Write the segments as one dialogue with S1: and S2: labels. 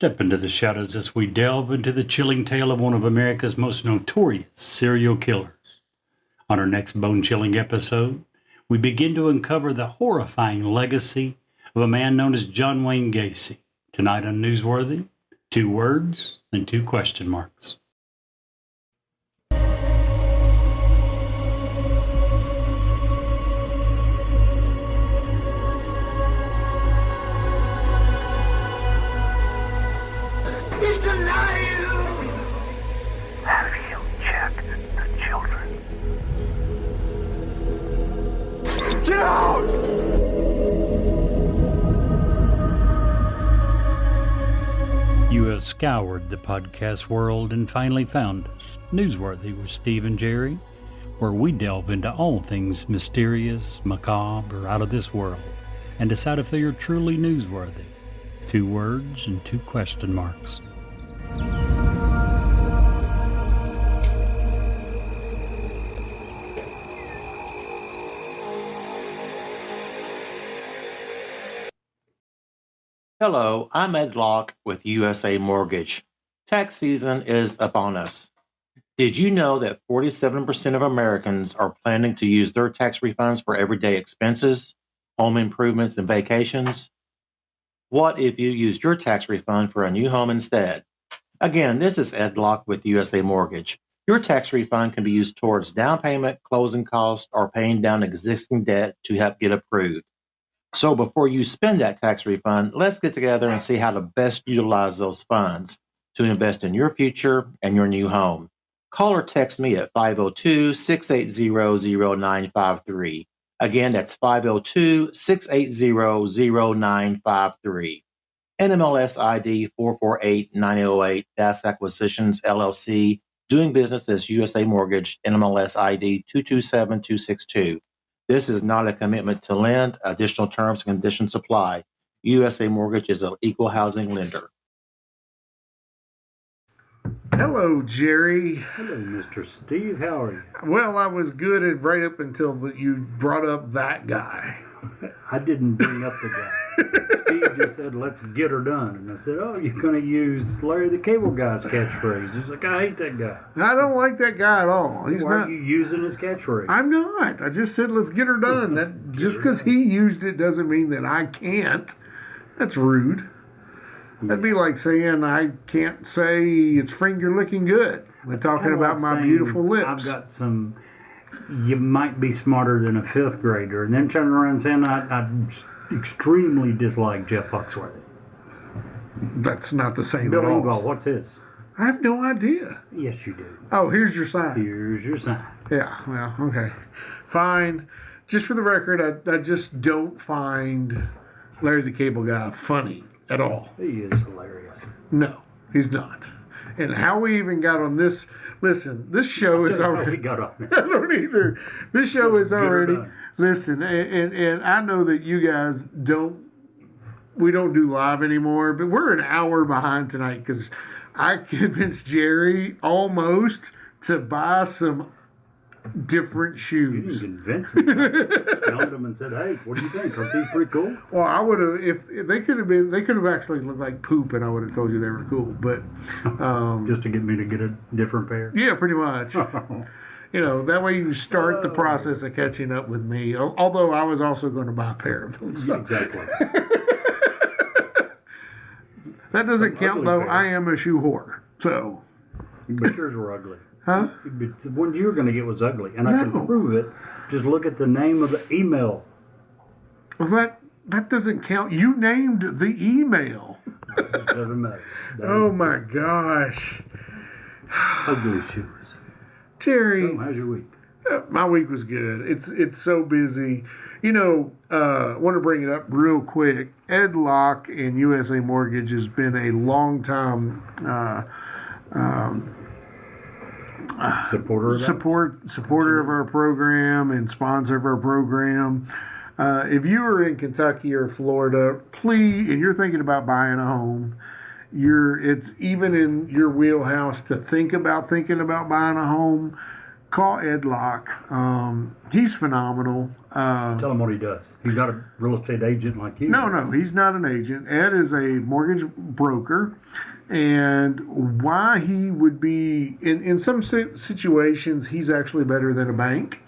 S1: Step into the shadows as we delve into the chilling tale of one of America's most notorious serial killers. On our next bone-chilling episode, we begin to uncover the horrifying legacy of a man known as John Wayne Gacy. Tonight on Newsworthy, 2 words and 2 question marks.
S2: It's alive!
S3: Have you checked the children?
S2: Get out!
S1: You have scoured the podcast world and finally found us, Newsworthy with Steve and Jerry, where we delve into all things mysterious, macabre, or out of this world, and decide if they are truly newsworthy. 2 words and 2 question marks.
S4: Hello, I'm Ed Locke with USA Mortgage. Tax season is upon us. Did you know that 47% of Americans are planning to use their tax refunds for everyday expenses, home improvements, and vacations? What if you used your tax refund for a new home instead? Again, this is Ed Locke with USA Mortgage. Your tax refund can be used towards down payment, closing costs, or paying down existing debt to help get approved. So before you spend that tax refund, let's get together and see how to best utilize those funds to invest in your future and your new home. Call or text me at 502-680-0953. Again, that's 502-680-0953. NMLS ID 448-9808, Das Acquisitions, LLC, doing business as USA Mortgage, NMLS ID 227262. This is not a commitment to lend. Additional terms and conditions apply. USA Mortgage is an equal housing lender.
S5: Hello, Jerry.
S1: Hello, Mr. Steve. How are you?
S5: Well, I was good right up until you brought up that guy.
S1: I didn't bring up the guy. Steve just said, let's get her done. And I said, oh, you're going to use Larry the Cable Guy's catchphrase. He's like, I hate that guy.
S5: I don't like that guy at all. He's
S1: Why
S5: not.
S1: are you using his catchphrase?
S5: I'm not. I just said, let's get her done. That just because he used it doesn't mean that I can't. That's rude. That'd be like saying I can't say it's finger looking good. We're talking about my beautiful lips.
S1: I've got some, you might be smarter than a 5th grader, and then turn around and saying I extremely dislike Jeff Foxworthy.
S5: That's not the same
S1: Bill
S5: at all.
S1: Engvall, what's his?
S5: I have no idea.
S1: Yes, you do.
S5: Oh, here's your sign.
S1: Here's your sign.
S5: Yeah, well, okay. Fine. Just for the record, I just don't find Larry the Cable Guy funny at all.
S1: He is hilarious.
S5: No, he's not. And how we even got on this, listen, this show is already.
S1: We got on
S5: I don't either. This show is already. Listen, and I know that you guys we don't do live anymore, but we're an hour behind tonight because I convinced Jerry almost to buy some different shoes.
S1: You didn't convince me. I found them and said, hey, what do you think? Aren't these pretty cool?
S5: Well, I would have, if they could have actually looked like poop, and I would have told you they were cool. But
S1: just to get me to get a different pair.
S5: Yeah, pretty much. You know, that way you start the process of catching up with me. Although I was also going to buy a pair of them. So.
S1: Exactly.
S5: That doesn't count, though. Pair. I am a shoe whore. So.
S1: But yours were ugly.
S5: Huh?
S1: The one you were going to get was ugly, and I can prove it. Just look at the name of the email.
S5: Well, that doesn't count. You named the email.
S1: It doesn't matter.
S5: Oh my gosh.
S1: Ugly shoes.
S5: Jerry.
S1: So, how's your week?
S5: My week was good. It's so busy. You know, I want to bring it up real quick. Ed Locke and USA Mortgage has been a long time supporter of our program and sponsor of our program. If you are in Kentucky or Florida, please, and you're thinking about buying a home, it's even in your wheelhouse to thinking about buying a home. call Ed Locke. He's phenomenal.
S1: Tell him what he does. He's not a real estate agent like you.
S5: No, he's not an agent. Ed is a mortgage broker. And why he would be, in some situations, he's actually better than a bank.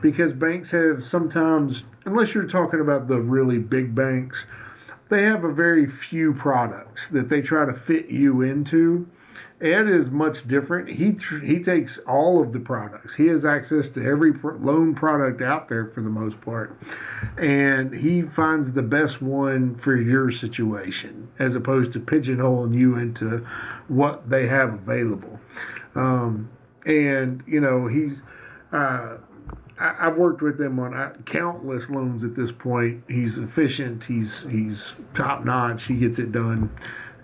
S5: Because banks have sometimes, unless you're talking about the really big banks, they have a very few products that they try to fit you into. Ed is much different. He takes all of the products. He has access to every loan product out there for the most part. And he finds the best one for your situation as opposed to pigeonholing you into what they have available. And, you know, I've worked with him on countless loans at this point. He's efficient. He's top notch. He gets it done.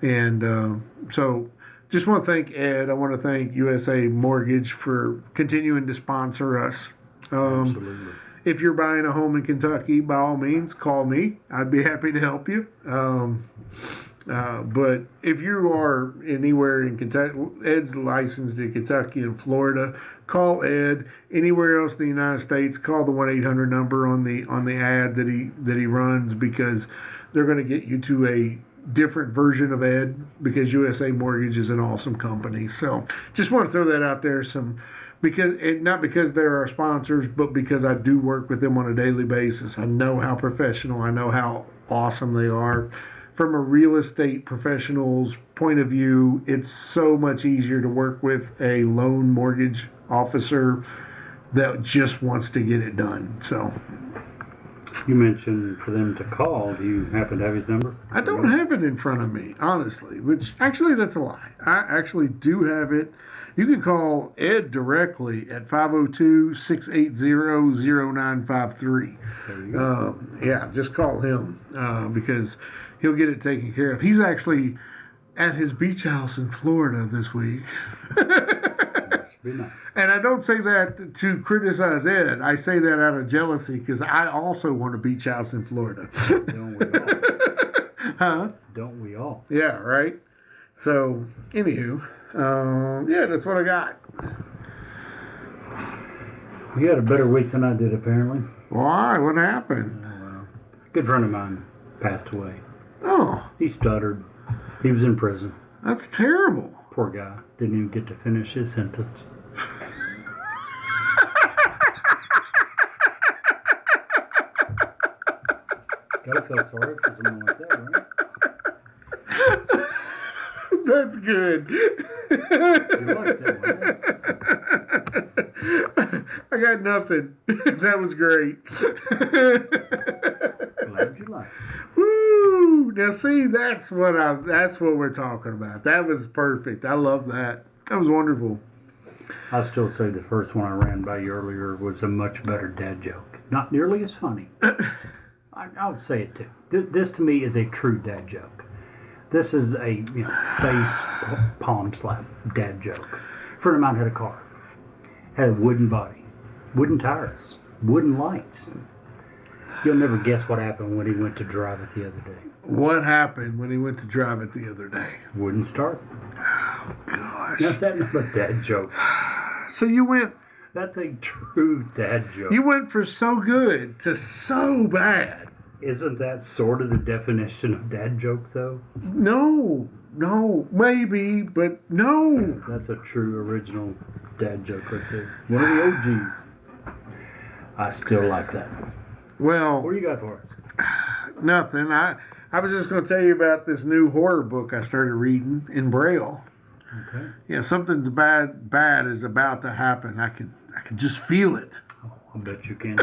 S5: And so just want to thank Ed. I want to thank USA Mortgage for continuing to sponsor us.
S1: Absolutely.
S5: If you're buying a home in Kentucky, by all means, call me. I'd be happy to help you. But if you are anywhere in Kentucky, Ed's licensed in Kentucky and Florida. Call Ed. Anywhere else in the United States, call the 1-800 number on the ad that he runs, because they're going to get you to a different version of Ed, because USA Mortgage is an awesome company. So just want to throw that out there. Not because they're our sponsors, but because I do work with them on a daily basis. I know how professional, I know how awesome they are. From a real estate professional's point of view, it's so much easier to work with a loan mortgage officer that just wants to get it done. So
S1: you mentioned for them to call. Do you happen to have his number?
S5: I don't have it in front of me, honestly, which actually that's a lie. I actually do have it. You can call Ed directly at 502-680-0953.
S1: There you go.
S5: Yeah, just call him because he'll get it taken care of. He's actually at his beach house in Florida this week.
S1: Be nice.
S5: And I don't say that to criticize Ed. I say that out of jealousy because I also want a beach house in Florida.
S1: Don't we all?
S5: Huh?
S1: Don't we all?
S5: Yeah, right? So, anywho, yeah, that's what I got.
S1: You had a better week than I did, apparently.
S5: Why? What happened?
S1: A good friend of mine passed away.
S5: Oh,
S1: He stuttered. He was in prison.
S5: that's terrible.
S1: Poor guy. Didn't even get to finish his sentence. Gotta feel sorry for someone like that, right?
S5: That's good.
S1: You like that one,
S5: I got nothing. That was great.
S1: Glad you like it.
S5: Woo! Now see, that's what we're talking about. That was perfect. I love that. That was wonderful.
S1: I still say the first one I ran by you earlier was a much better dad joke. Not nearly as funny. I would say it too. This to me is a true dad joke. This is a face palm slap dad joke. A friend of mine had a car. Had a wooden body, wooden tires, wooden lights. You'll never guess what happened when he went to drive it the other day.
S5: What happened when he went to drive it the other day?
S1: Wouldn't start.
S5: Oh, gosh.
S1: Now, is that not a dad joke?
S5: So you went
S1: That's a true dad joke.
S5: You went for so good to so bad.
S1: Isn't that sort of the definition of dad joke, though?
S5: No, maybe, but no.
S1: That's a true original dad joke right there. One of the OGs. I still like that.
S5: Well,
S1: What do you got for us?
S5: nothing. I was just going to tell you about this new horror book I started reading in Braille.
S1: Okay.
S5: Yeah, something's bad is about to happen. I can just feel it.
S1: Oh, I bet you can.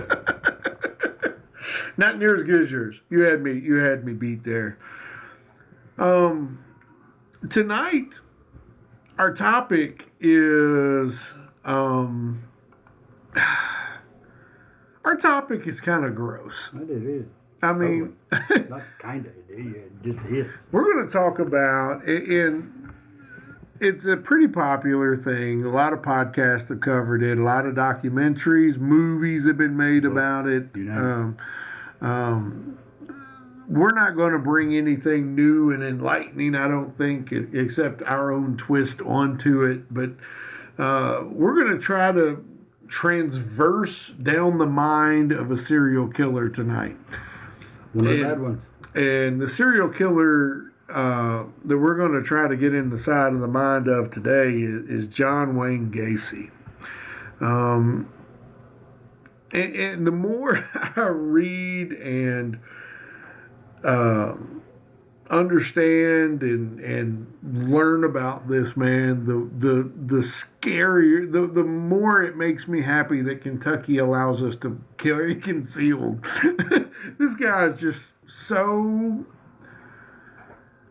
S5: Not near as good as yours. You had me beat there. Tonight, our topic is kind of gross.
S1: It is.
S5: I mean,
S1: Not kind of. It just is.
S5: we're going to talk about, and it's a pretty popular thing. A lot of podcasts have covered it. A lot of documentaries, movies have been made about it.
S1: You know.
S5: We're not going to bring anything new and enlightening, I don't think, except our own twist onto it. But we're going to try to transverse down the mind of a serial killer tonight.
S1: One of the bad ones.
S5: And the serial killer that we're going to try to get in the side of the mind of today is John Wayne Gacy. And the more I read and understand and learn about this man, the scarier, the more it makes me happy that Kentucky allows us to carry concealed. This guy is just so,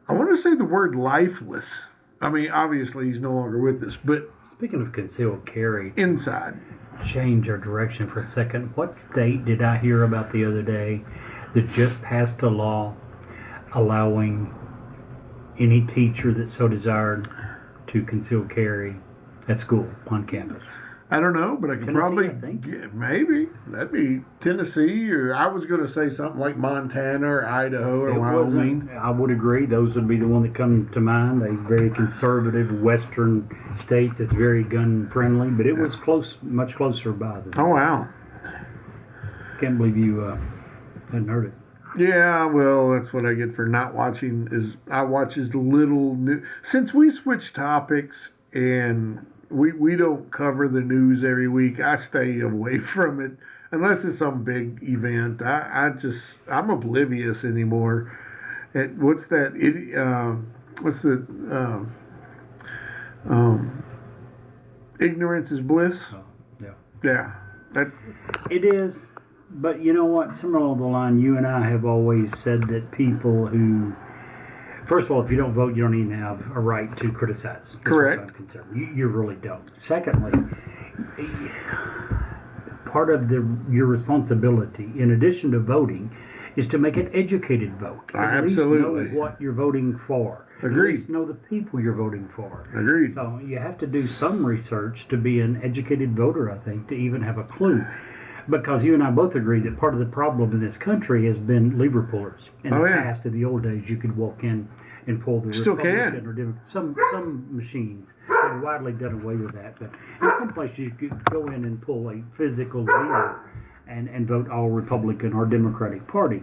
S5: I want to say the word lifeless. I mean, obviously he's no longer with us, but
S1: Speaking of concealed carry,
S5: inside.
S1: change our direction for a second. What state did I hear about the other day that just passed a law allowing any teacher that so desired to conceal carry at school on campus?
S5: I don't know, but I could
S1: Tennessee,
S5: probably
S1: I think.
S5: maybe that'd be Tennessee, or I was going to say something like Montana or Idaho or Wyoming.
S1: I would agree. Those would be the one that come to mind. A very conservative Western state that's very gun friendly, but it was close, much closer by than.
S5: Oh wow!
S1: Can't believe you hadn't heard it.
S5: Yeah, well, that's what I get for not watching. Is I watch as little new since we switched topics and we don't cover the news every week. I stay away from it unless it's some big event. I'm oblivious anymore. And what's that? What's the ignorance is bliss?
S1: Yeah.
S5: Yeah, that
S1: It is, but you know what? Somewhere along the line, you and I have always said that people who, first of all, if you don't vote, you don't even have a right to criticize. As far as I'm
S5: Correct.
S1: concerned. You really don't. Secondly, part of your responsibility, in addition to voting, is to make an educated vote. At least
S5: Absolutely.
S1: know what you're voting for.
S5: Agreed.
S1: At least know the people you're voting for.
S5: Agreed.
S1: So you have to do some research to be an educated voter, I think, to even have a clue. Because you and I both agree that part of the problem in this country has been lever pullers. In the
S5: yeah.
S1: past, in the old days, you could walk in and pull the
S5: Still can.
S1: Republican or Democrat. Some machines have widely done away with that. But in some places, you could go in and pull a physical lever and vote all Republican or Democratic Party.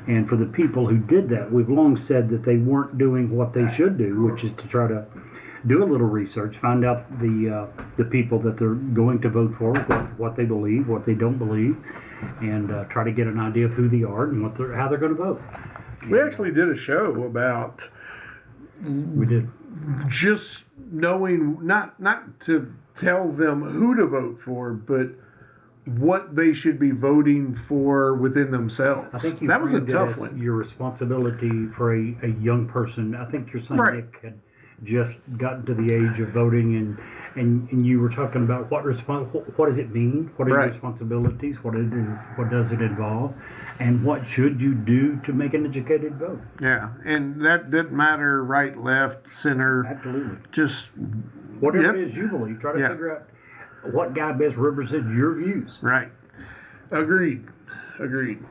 S1: And for the people who did that, we've long said that they weren't doing what they should do, which is to try to do a little research, find out the people that they're going to vote for, what they believe, what they don't believe, and try to get an idea of who they are and how they're going to vote.
S5: we actually did a show about
S1: We did.
S5: just knowing not to tell them who to vote for, but what they should be voting for within themselves.
S1: I think you
S5: that was a
S1: framed it
S5: tough
S1: as
S5: one.
S1: your responsibility for a young person. I think your son
S5: Right.
S1: Nick had just gotten to the age of voting, and you were talking about what does it mean? What are
S5: Right.
S1: your responsibilities? What does it involve? And what should you do to make an educated vote?
S5: Yeah, and that didn't matter right, left, center.
S1: Absolutely.
S5: Just
S1: Whatever
S5: Yep.
S1: it is you believe, try to
S5: Yeah.
S1: figure out what guy best represents your views.
S5: right. Agreed.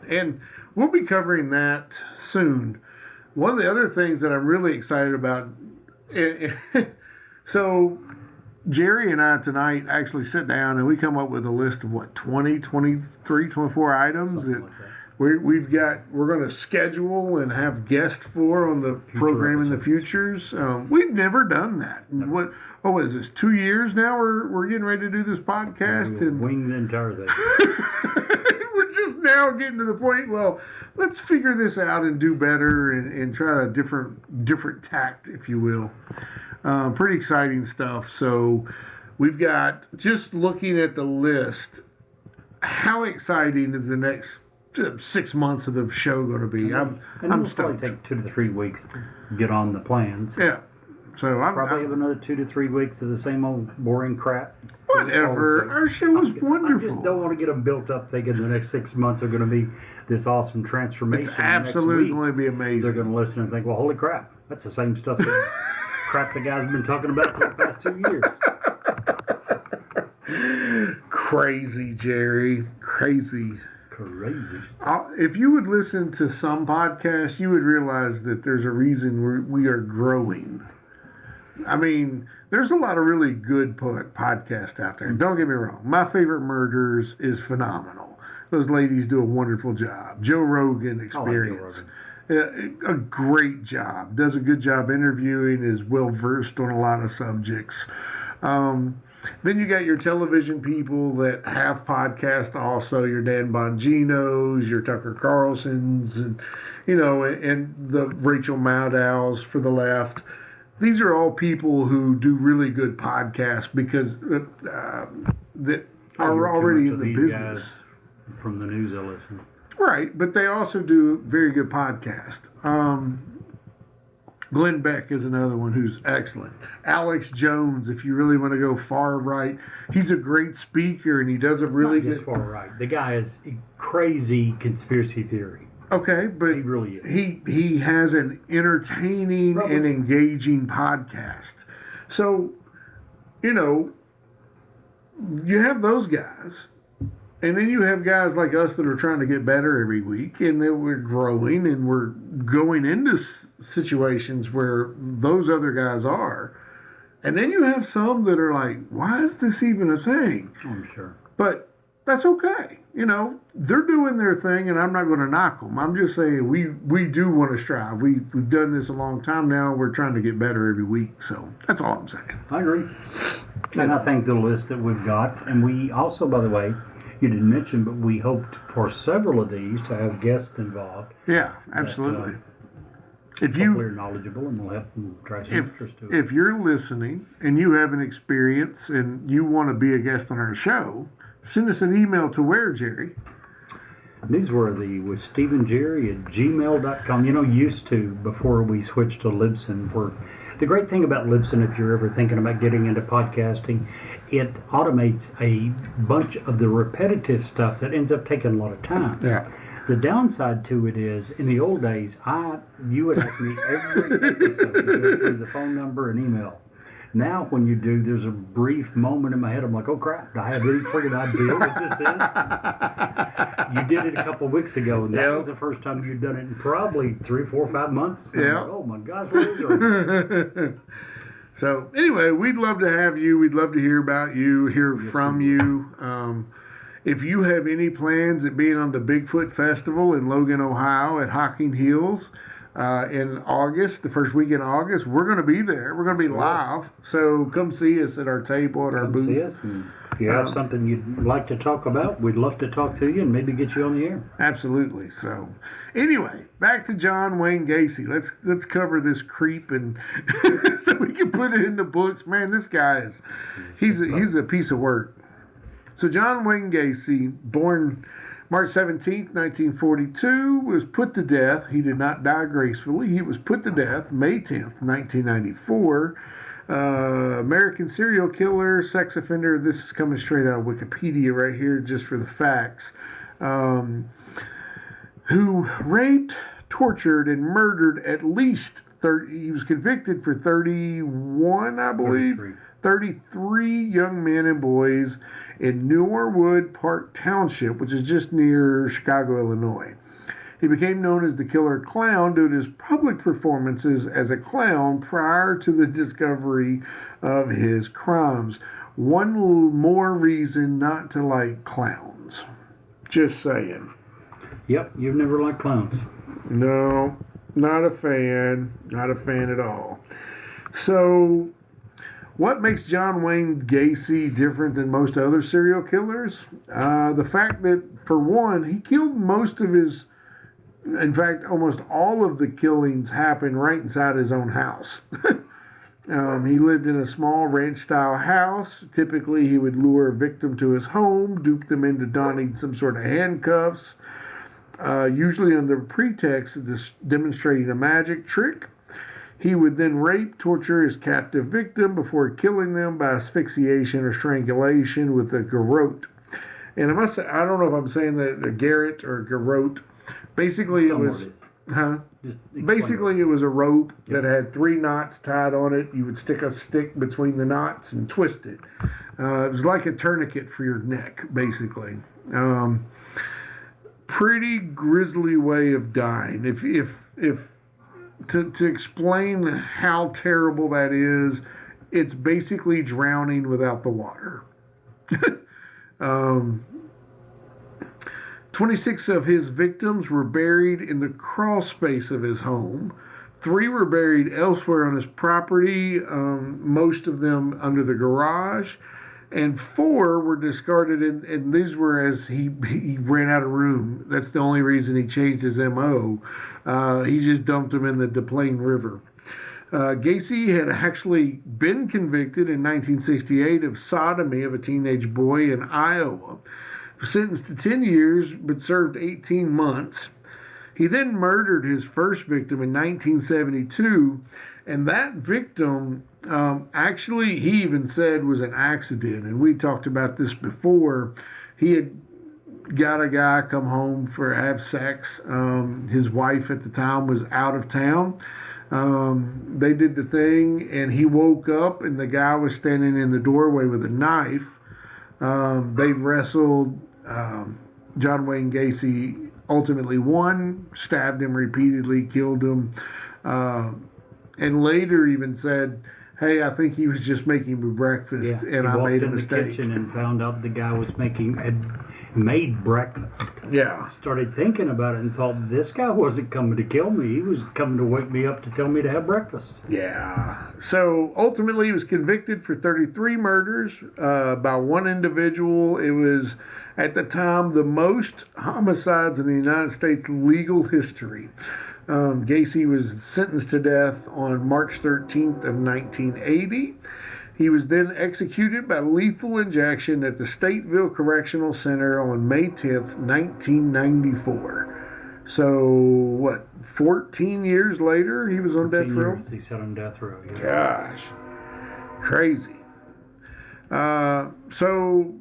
S5: And we'll be covering that soon. One of the other things that I'm really excited about, so Jerry and I tonight actually sit down and we come up with a list of 20, 23, 24 items
S1: Something
S5: that
S1: like that.
S5: we're going to schedule and have guests for on the program in the futures. We've never done that. What is this? 2 years now? We're getting ready to do this podcast,
S1: We'll
S5: and
S1: wing the entire thing.
S5: we're just now getting to the point. Well, let's figure this out and do better, and try a different tact, if you will. Pretty exciting stuff. So we've got, just looking at the list, how exciting is the next 6 months of the show going to be?
S1: And
S5: I'm
S1: it'll probably
S5: stoked.
S1: take 2 to 3 weeks to get on the plans.
S5: Yeah. So
S1: Probably have another 2 to 3 weeks of the same old boring crap.
S5: whatever. Our show was
S1: I just
S5: wonderful.
S1: don't want to get them built up thinking the next 6 months are going to be this awesome transformation.
S5: It's
S1: and next
S5: absolutely
S1: week
S5: be
S1: they're
S5: amazing.
S1: going to listen and think, well, holy crap, that's the same stuff that crap the guys have been talking about for the past 2 years.
S5: Crazy, Jerry. Crazy.
S1: Crazy.
S5: If you would listen to some podcasts, you would realize that there's a reason we are growing. I mean, there's a lot of really good podcasts out there. Don't get me wrong. My Favorite Murders is phenomenal. Those ladies do a wonderful job. Joe Rogan Experience. A great job. Does a good job interviewing, is well versed on a lot of subjects. Then you got your television people that have podcasts also, your Dan Bongino's, your Tucker Carlson's, and and the Rachel Maddows for the left. These are all people who do really good podcasts because that are already in the business.
S1: From the news I listen.
S5: Right, but they also do very good podcasts. Glenn Beck is another one who's excellent. Alex Jones, if you really want to go far right, he's a great speaker and he does a really good.
S1: Far right. The guy is crazy conspiracy theory.
S5: Okay, but
S1: he really is.
S5: He has an entertaining and engaging podcast. So, you have those guys. And then you have guys like us that are trying to get better every week, and that we're growing and we're going into situations where those other guys are. And then you have some that are like, why is this even a thing?
S1: I'm sure.
S5: But that's okay. They're doing their thing, and I'm not going to knock them. I'm just saying we do want to strive. We've done this a long time now. We're trying to get better every week. So that's all I'm saying.
S1: I agree. And I think the list that we've got, and we also, by the way, you didn't mention, but we hoped for several of these to have guests involved.
S5: Yeah, absolutely.
S1: If you're knowledgeable, and we'll have them try some interest to it.
S5: If you're listening and you have an experience and you want to be a guest on our show, send us an email to where, Jerry?
S1: Newsworthy with StephenJerry@gmail.com. Used to, before we switched to Libsyn, the great thing about Libsyn, if you're ever thinking about getting into podcasting, it automates a bunch of the repetitive stuff that ends up taking a lot of time.
S5: Yeah.
S1: The downside to it is, in the old days, you would ask me every episode to go through the phone number and email. Now, when you do, there's a brief moment in my head. I'm like, oh crap! I have any friggin' idea what this is. You did it a couple of weeks ago, and that was the first time you'd done it in probably 3, 4, 5 months.
S5: Yeah.
S1: Like, oh my gosh, what is it?
S5: So anyway, we'd love to have you. We'd love to hear about you, hear from you. If you have any plans at being on the Bigfoot Festival in Logan, Ohio at Hocking Hills in August, the first week in August, we're going to be there. We're going to be live. So come see us at our table, at our booth.
S1: See us, and if you have something you'd like to talk about, we'd love to talk to you and maybe get you on the air.
S5: Absolutely. So anyway, back to John Wayne Gacy. Let's cover this creep and so we can put it in the books. Man, this guy he's a piece of work. So John Wayne Gacy, born March 17th, 1942, was put to death. He did not die gracefully. He was put to death May 10th, 1994. American serial killer, sex offender. This is coming straight out of Wikipedia right here, just for the facts. Who raped, tortured, and murdered at least 30. He was convicted for 31, I believe. 33 young men and boys in Norwood Park Township, which is just near Chicago, Illinois. He became known as the Killer Clown due to his public performances as a clown prior to the discovery of his crimes. One more reason not to like clowns. Just saying.
S1: Yep, you've never liked clowns.
S5: No, not a fan. Not a fan at all. So, what makes John Wayne Gacy different than most other serial killers? The fact that, for one, he killed most of his, in fact, almost all of the killings happened right inside his own house. He lived in a small ranch-style house. Typically, he would lure a victim to his home, dupe them into donning some sort of handcuffs, usually under pretext of demonstrating a magic trick. He would then rape, torture his captive victim before killing them by asphyxiation or strangulation with a garrote. And I must say, I don't know if I'm saying that a garrote or garrote. Basically, it was, Basically, it was a rope that had 3 knots tied on it. You would stick a stick between the knots and twist it. It was like a tourniquet for your neck, basically. Pretty grisly way of dying. If to explain how terrible that is, it's basically drowning without the water. um, 26 of his victims were buried in the crawl space of his home. 3 were buried elsewhere on his property, most of them under the garage. And 4 were discarded, and these were as he ran out of room. That's the only reason he changed his M.O. He just dumped them in the Des Plaines River. Gacy had actually been convicted in 1968 of sodomy of a teenage boy in Iowa. Sentenced to 10 years, but served 18 months. He then murdered his first victim in 1972, and that victim actually, he even said was an accident, and we talked about this before. He had got a guy come home for have sex. His wife at the time was out of town. They did the thing, and he woke up, and the guy was standing in the doorway with a knife. They wrestled. John Wayne Gacy ultimately won, stabbed him repeatedly, killed him, and later even said, "Hey, I think he was just making me breakfast, and I made a mistake."
S1: He walked in the kitchen and found out the guy had made breakfast.
S5: Yeah.
S1: Started thinking about it and thought, this guy wasn't coming to kill me. He was coming to wake me up to tell me to have breakfast.
S5: Yeah. So ultimately, he was convicted for 33 murders by one individual. It was, at the time, the most homicides in the United States legal history. Gacy was sentenced to death on March 13th of 1980. He was then executed by lethal injection at the Stateville Correctional Center on May 10th, 1994. So, 14 years later, he was on death row?
S1: He sat on death row, yeah.
S5: Gosh. Crazy. So,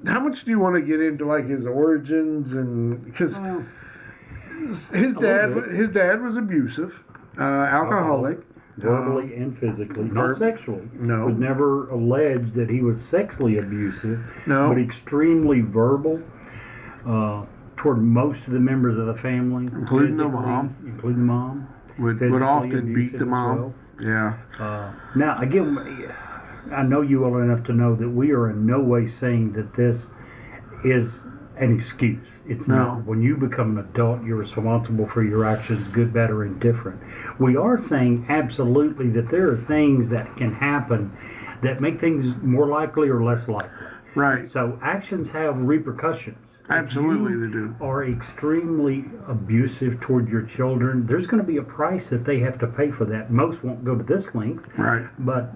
S5: how much do you want to get into, like, his origins? And because his dad was abusive, alcoholic.
S1: Verbally and physically, not sexually.
S5: No.
S1: It was never alleged that he was sexually abusive,
S5: No.
S1: but extremely verbal toward most of the members of the family.
S5: Including the mom.
S1: Including the mom.
S5: Would often beat the mom. Yeah.
S1: Now, again, I know you well enough to know that we are in no way saying that this is an excuse. It's not. When you become an adult, you're responsible for your actions, good, bad, or indifferent. We are saying absolutely that there are things that can happen that make things more likely or less likely.
S5: Right.
S1: So actions have repercussions.
S5: Absolutely,
S1: if
S5: they do.
S1: Are extremely abusive toward your children, there's going to be a price that they have to pay for that. Most won't go to this length.
S5: Right.
S1: But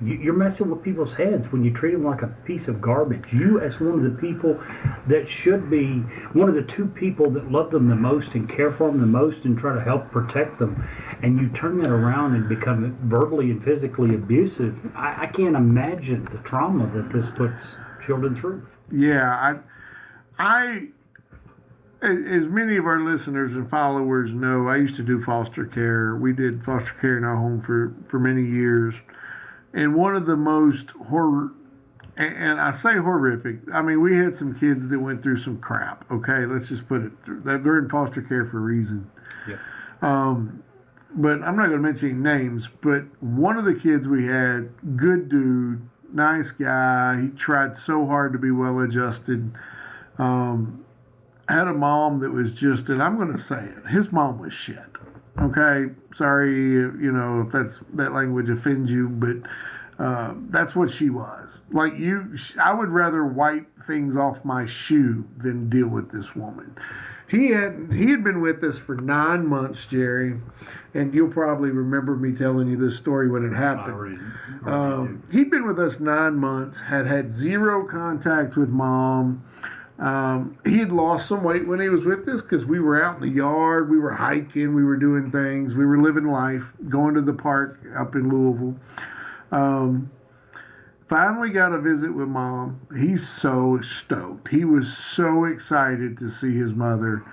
S1: you're messing with people's heads when you treat them like a piece of garbage. You, as one of the people that should be one of the 2 people that love them the most and care for them the most and try to help protect them, and you turn that around and become verbally and physically abusive, I can't imagine the trauma that this puts children through.
S5: Yeah, I, as many of our listeners and followers know, I used to do foster care. We did foster care in our home for many years. And one of the most and I say horrific, I mean, we had some kids that went through some crap, okay? Let's just put it, they're in foster care for a reason.
S1: Yeah.
S5: But I'm not going to mention any names, but one of the kids we had, good dude, nice guy, he tried so hard to be well-adjusted, had a mom that was just, and I'm going to say it, his mom was shit. Okay, sorry, if that language offends you, but that's what she was. Like I would rather wipe things off my shoe than deal with this woman. He had been with us for 9 months, Jerry, and you'll probably remember me telling you this story when it happened. He'd been with us 9 months, had 0 contact with mom. He had lost some weight when he was with us because we were out in the yard, we were hiking, we were doing things, we were living life, going to the park up in Louisville. Finally got a visit with mom. He's so stoked. He was so excited to see his mother.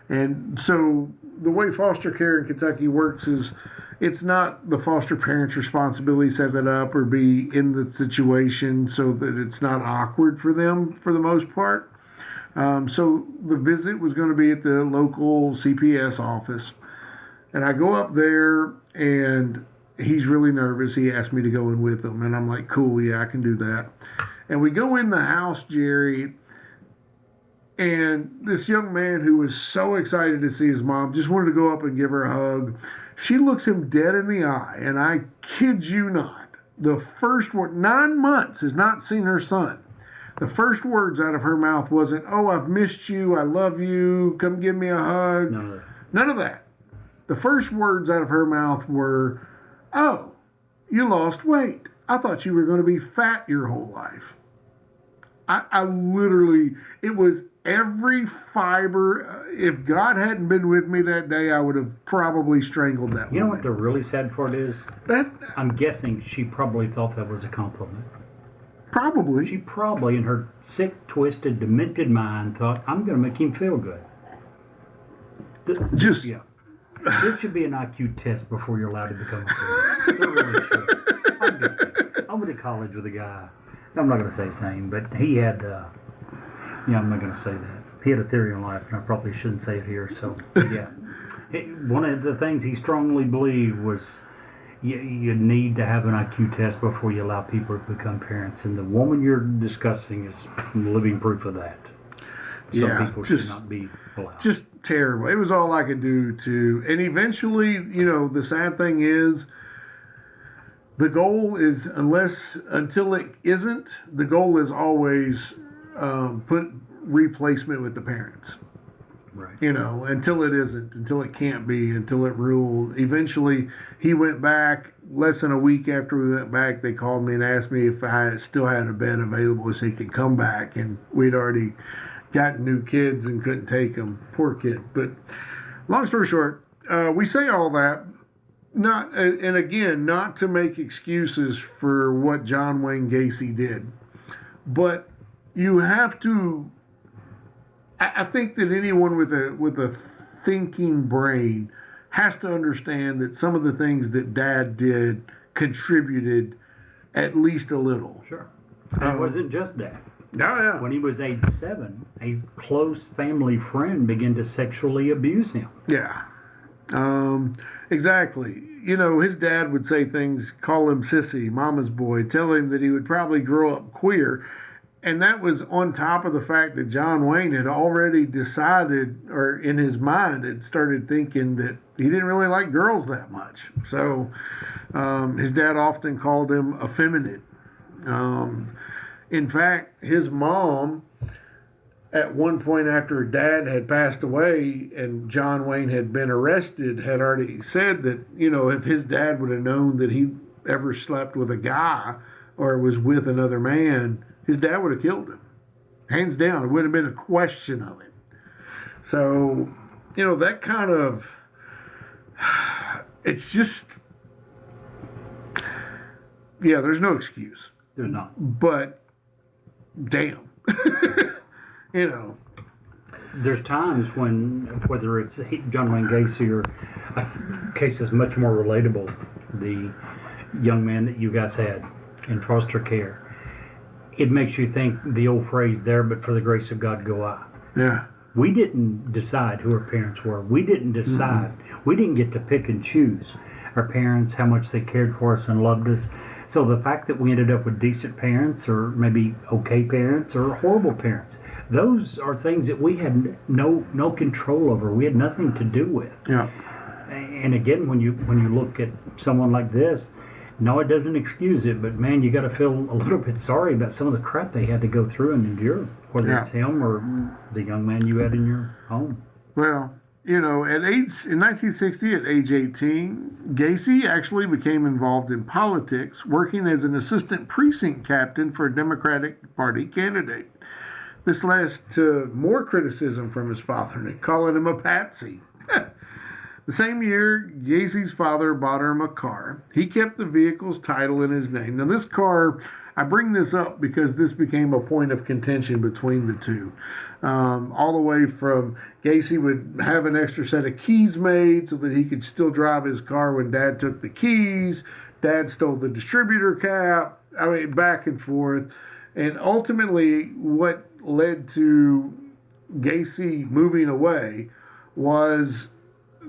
S5: And so the way foster care in Kentucky works is it's not the foster parent's responsibility to set that up or be in the situation so that it's not awkward for them for the most part. So the visit was going to be at the local CPS office. And I go up there, and he's really nervous. He asked me to go in with him, and I'm like, cool, yeah, I can do that. And we go in the house, Jerry, and this young man who was so excited to see his mom just wanted to go up and give her a hug. She looks him dead in the eye, and I kid you not, the first word, 9 months, has not seen her son. The first words out of her mouth wasn't, oh, I've missed you, I love you, come give me a hug. None of that. The first words out of her mouth were, oh, you lost weight. I thought you were going to be fat your whole life. I literally, it was every fiber. If God hadn't been with me that day, I would have probably strangled that woman.
S1: You know what the really sad part is?
S5: That,
S1: I'm guessing she probably thought that was a compliment.
S5: probably.
S1: She probably, in her sick, twisted, demented mind, thought, I'm going to make him feel good.
S5: Just,
S1: Yeah. There should be an IQ test before you're allowed to become a parent. There really should. I went to college with a guy. I'm not going to say his name, but he had, I'm not going to say that. He had a theory on life, and I probably shouldn't say it here. So, yeah. One of the things he strongly believed was you need to have an IQ test before you allow people to become parents. And the woman you're discussing is living proof of that. Some people should not be allowed.
S5: Just terrible. It was all I could do to, and eventually, the sad thing is, the goal is, until it isn't, the goal is always put replacement with the parents.
S1: Right.
S5: Until it isn't, until it can't be, until it ruled. Eventually, he went back. Less than a week after we went back, they called me and asked me if I still had a bed available so he could come back. And we'd already gotten new kids and couldn't take them. Poor kid. But long story short, we say all that. Not to make excuses for what John Wayne Gacy did, but you have to. I think that anyone with a thinking brain has to understand that some of the things that Dad did contributed at least a little.
S1: Sure. And it wasn't just that.
S5: Yeah.
S1: When he was age 7, a close family friend began to sexually abuse him.
S5: Yeah. Exactly. His dad would say things, call him sissy, mama's boy, tell him that he would probably grow up queer. And that was on top of the fact that John Wayne had already decided, or in his mind had started thinking that he didn't really like girls that much. So his dad often called him effeminate. In fact, his mom, at one point after Dad had passed away and John Wayne had been arrested, had already said that, if his dad would have known that he ever slept with a guy or was with another man, his dad would have killed him. Hands down. It wouldn't have been a question of it. So, that kind of, it's just, there's no excuse.
S1: There's not.
S5: But, damn.
S1: There's times when, whether it's John Wayne Gacy or a case that's much more relatable, the young man that you guys had in foster care, it makes you think the old phrase there, but for the grace of God go I.
S5: Yeah.
S1: We didn't decide who our parents were. We didn't decide. We didn't get to pick and choose our parents, how much they cared for us and loved us. So the fact that we ended up with decent parents or maybe okay parents or horrible parents, those are things that we had no control over. We had nothing to do with.
S5: Yeah.
S1: And again, when you look at someone like this, no, it doesn't excuse it, but man, you got to feel a little bit sorry about some of the crap they had to go through and endure, whether it's him or the young man you had in your home.
S5: Well, in 1960, at age 18, Gacy actually became involved in politics, working as an assistant precinct captain for a Democratic Party candidate. This led to more criticism from his father, calling him a patsy. The same year, Gacy's father bought him a car. He kept the vehicle's title in his name. Now, this car, I bring this up because this became a point of contention between the two. All the way from Gacy would have an extra set of keys made so that he could still drive his car when Dad took the keys. Dad stole the distributor cap. Back and forth. And ultimately, what led to Gacy moving away was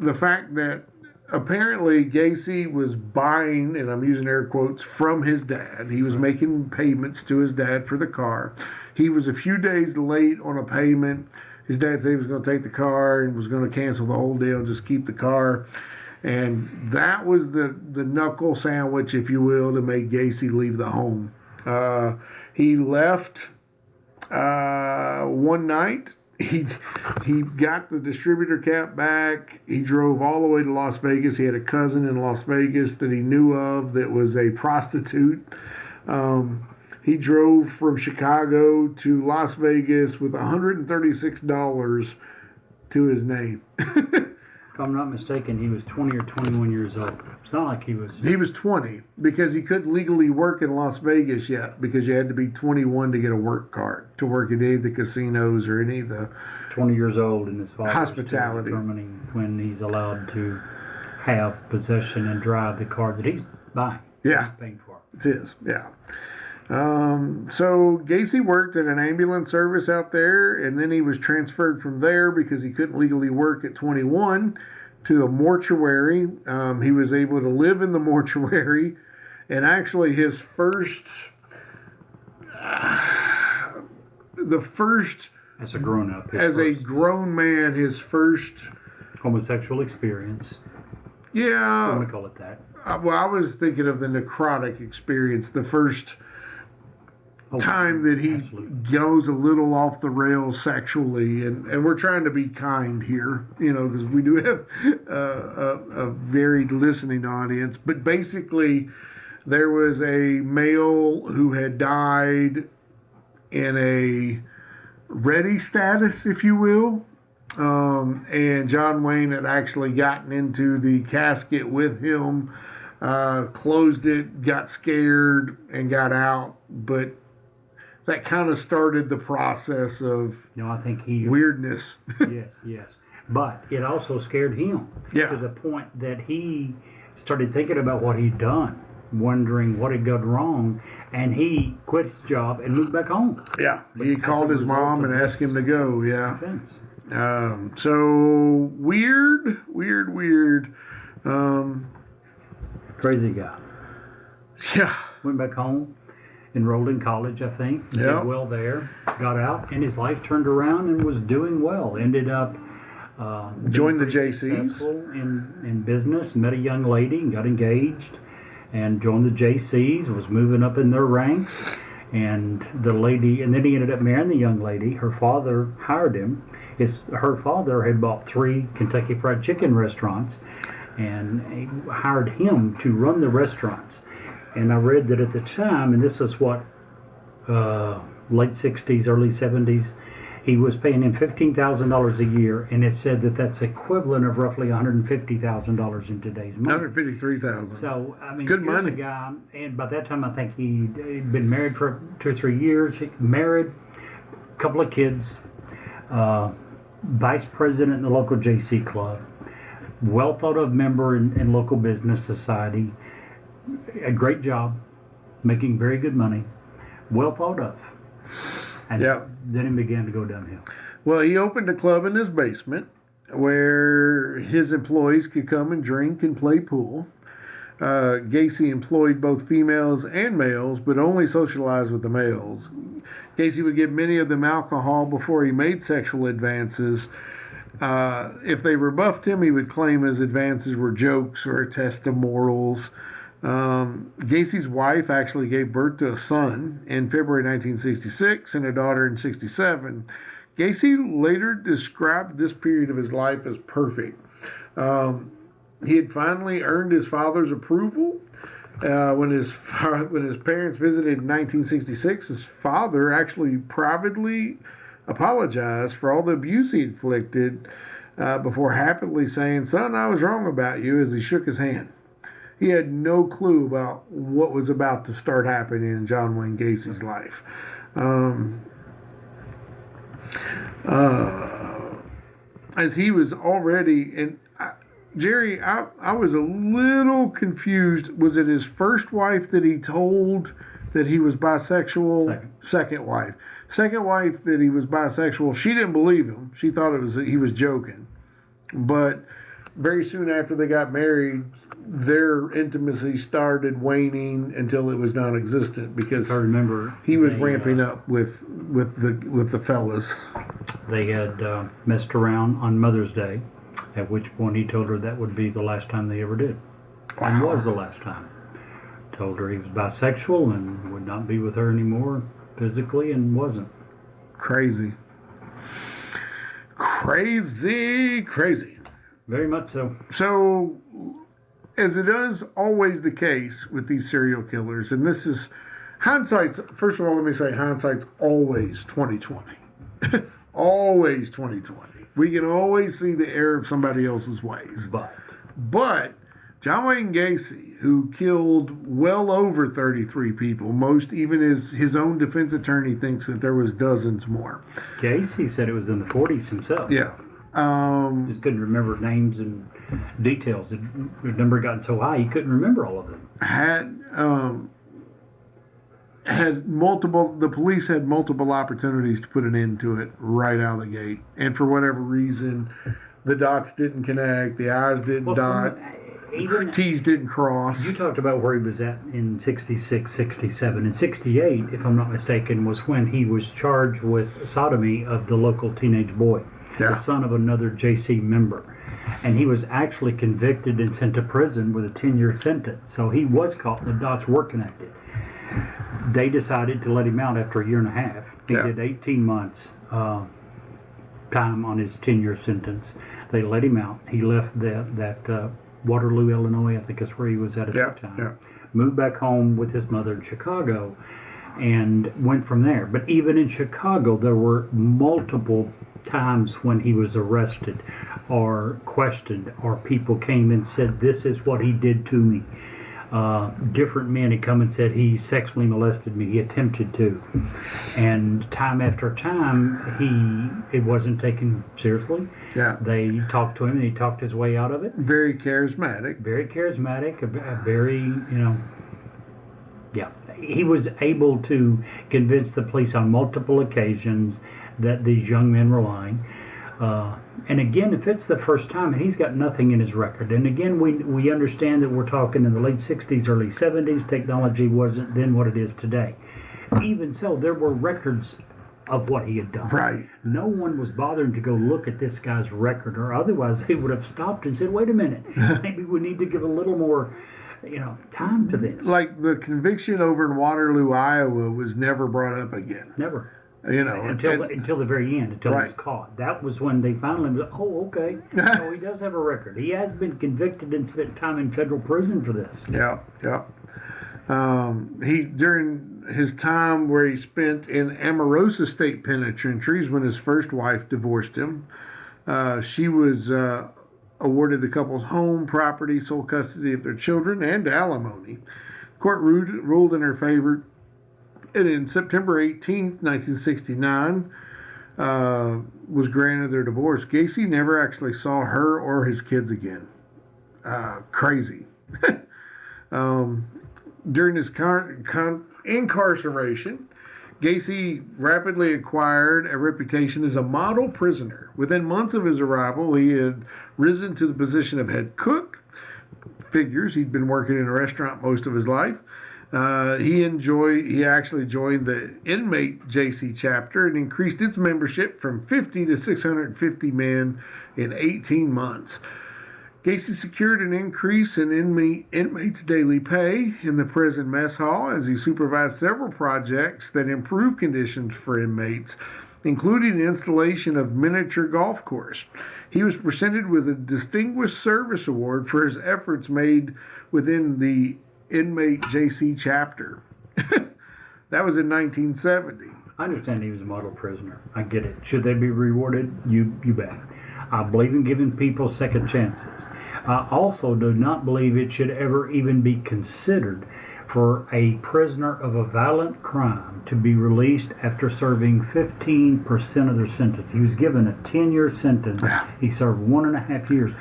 S5: the fact that apparently Gacy was buying, and I'm using air quotes, from his dad. He was making payments to his dad for the car. He was a few days late on a payment. His dad said he was going to take the car and was going to cancel the whole deal, just keep the car. And that was the knuckle sandwich, if you will, to make Gacy leave the home. He left one night. He got the distributor cap back. He drove all the way to Las Vegas. He had a cousin in Las Vegas that he knew of that was a prostitute. He drove from Chicago to Las Vegas with $136 to his name.
S1: If I'm not mistaken, he was 20 or 21 years old. It's not like he was...
S5: He was 20 because he couldn't legally work in Las Vegas yet because you had to be 21 to get a work card to work at any of the casinos or any of the
S1: 20 years old in his father's
S5: hospitality
S1: determining when he's allowed to have possession and drive the car that he's buying.
S5: Yeah.
S1: He's paying for.
S5: It is, yeah. So Gacy worked at an ambulance service out there, and then he was transferred from there because he couldn't legally work at 21 to a mortuary. He was able to live in the mortuary, and actually his first,
S1: As a grown up.
S5: a grown man, his first,
S1: homosexual experience.
S5: yeah.
S1: I'm going to call it that.
S5: Well, I was thinking of the necrotic experience, the first time that he
S1: Absolutely.
S5: goes a little off the rails sexually, and we're trying to be kind here, because we do have a varied listening audience. But basically, there was a male who had died in a ready status, if you will. And John Wayne had actually gotten into the casket with him, closed it, got scared, and got out. But that kind of started the process of
S1: I think he...
S5: weirdness.
S1: Yes. But it also scared him
S5: Yeah.
S1: to the point that he started thinking about what he'd done, wondering what had gone wrong, and he quit his job and moved back home.
S5: Yeah, he
S1: As
S5: called
S1: a
S5: his
S1: result
S5: mom
S1: of
S5: and asked
S1: this
S5: him to go. Yeah.
S1: offense.
S5: So weird.
S1: Crazy guy.
S5: Yeah.
S1: Went back home, enrolled in college, I think.
S5: Yeah.
S1: Did well there. Got out, and his life turned around and was doing well. Ended up
S5: Joined the
S1: being pretty
S5: JCs.
S1: successful in business. Met a young lady and got engaged, and joined the JCs. Was moving up in their ranks, and the lady. And then he ended up marrying the young lady. Her father hired him. Her father had bought 3 Kentucky Fried Chicken restaurants, and he hired him to run the restaurants. And I read that at the time, and this is what, late 60s, early 70s, he was paying him $15,000 a year, and it said that that's equivalent of roughly $150,000 in today's money.
S5: $153,000.
S1: So, I mean,
S5: Good
S1: here's
S5: money.
S1: a guy, and by that time I think he'd been married for 2 or 3 years, married, a couple of kids, vice president in the local JC club, well thought of member in local business society, a great job, making very good money, well thought of. And
S5: Yeah.
S1: then it began to go downhill.
S5: Well, he opened a club in his basement where his employees could come and drink and play pool. Gacy employed both females and males, but only socialized with the males. Gacy would give many of them alcohol before he made sexual advances. If they rebuffed him, he would claim his advances were jokes or a test of morals. Gacy's wife actually gave birth to a son in February 1966 and a daughter in 67. Gacy later described this period of his life as perfect. He had finally earned his father's approval. When his parents visited in 1966, his father actually privately apologized for all the abuse he inflicted before happily saying, "Son, I was wrong about you," as he shook his hand. He had no clue about what was about to start happening in John Wayne Gacy's life. As he was already, and Jerry, I was a little confused. Was it his first wife that he told that he was bisexual? Second wife. Second wife that he was bisexual. She didn't believe him. She thought he was joking. But very soon after they got married, their intimacy started waning until it was non-existent because
S1: I remember
S5: he was
S1: they,
S5: ramping up with the fellas.
S1: They had messed around on Mother's Day, at which point he told her that would be the last time they ever did. And was the last time. Told her he was bisexual and would not be with her anymore physically, and wasn't.
S5: Crazy.
S1: Very much so.
S5: So, as it is always the case with these serial killers, and this is hindsight's, first of all, let me say hindsight's always 2020. Always 2020. We can always see the error of somebody else's ways. But John Wayne Gacy, who killed well over 33 people, most even his own defense attorney thinks that there was dozens more.
S1: Gacy said it was in the 40s himself.
S5: Yeah.
S1: Just couldn't remember names and details. The number had gotten so high he couldn't remember all of them.
S5: The police had multiple opportunities to put an end to it right out of the gate. And for whatever reason, the dots didn't connect, the I's didn't dot, T's didn't cross.
S1: You talked about where he was at in 66, 67. And 68, if I'm not mistaken, was when he was charged with sodomy of the local teenage boy, the son of another JC member. And he was actually convicted and sent to prison with a 10-year sentence. So he was caught, and the dots were connected. They decided to let him out after a year and a half. He did 18 months time on his 10-year sentence. They let him out. He left that Waterloo, Illinois, I think is where he was at that time.
S5: Yeah.
S1: Moved back home with his mother in Chicago and went from there. But even in Chicago, there were multiple times when he was arrested or questioned, or people came and said, this is what he did to me. Different men had come and said he sexually molested me, he attempted to. And time after time, it wasn't taken seriously.
S5: Yeah.
S1: They talked to him and he talked his way out of it.
S5: Very charismatic.
S1: Very charismatic, a very, he was able to convince the police on multiple occasions that these young men were lying. And again, if it's the first time, and he's got nothing in his record. And again, we understand that we're talking in the late 60s, early 70s. Technology wasn't then what it is today. Even so, there were records of what he had done.
S5: Right.
S1: No one was bothering to go look at this guy's record, or otherwise they would have stopped and said, wait a minute, maybe we need to give a little more time to this.
S5: Like the conviction over in Waterloo, Iowa was never brought up again.
S1: Never.
S5: Until
S1: the very end, until he was caught. That was when they finally was, okay, he does have a record. He has been convicted and spent time in federal prison for this.
S5: Yeah. He, during his time where he spent in Amarosa State Penitentiaries when his first wife divorced him, she was awarded the couple's home, property, sole custody of their children, and alimony. The court ruled in her favor. And in September 18th, 1969, was granted their divorce. Gacy never actually saw her or his kids again. Crazy. During his incarceration, Gacy rapidly acquired a reputation as a model prisoner. Within months of his arrival, he had risen to the position of head cook. Figures he'd been working in a restaurant most of his life. He actually joined the inmate JC chapter and increased its membership from 50 to 650 men in 18 months. Gacy secured an increase in inmates' daily pay in the prison mess hall as he supervised several projects that improved conditions for inmates, including the installation of miniature golf course. He was presented with a Distinguished Service Award for his efforts made within the inmate JC chapter. That was in 1970.
S1: I understand he was a model prisoner. I get it. Should they be rewarded? You bet. I believe in giving people second chances. I also do not believe it should ever even be considered for a prisoner of a violent crime to be released after serving 15% of their sentence. He was given a 10-year sentence. He served 1.5 years.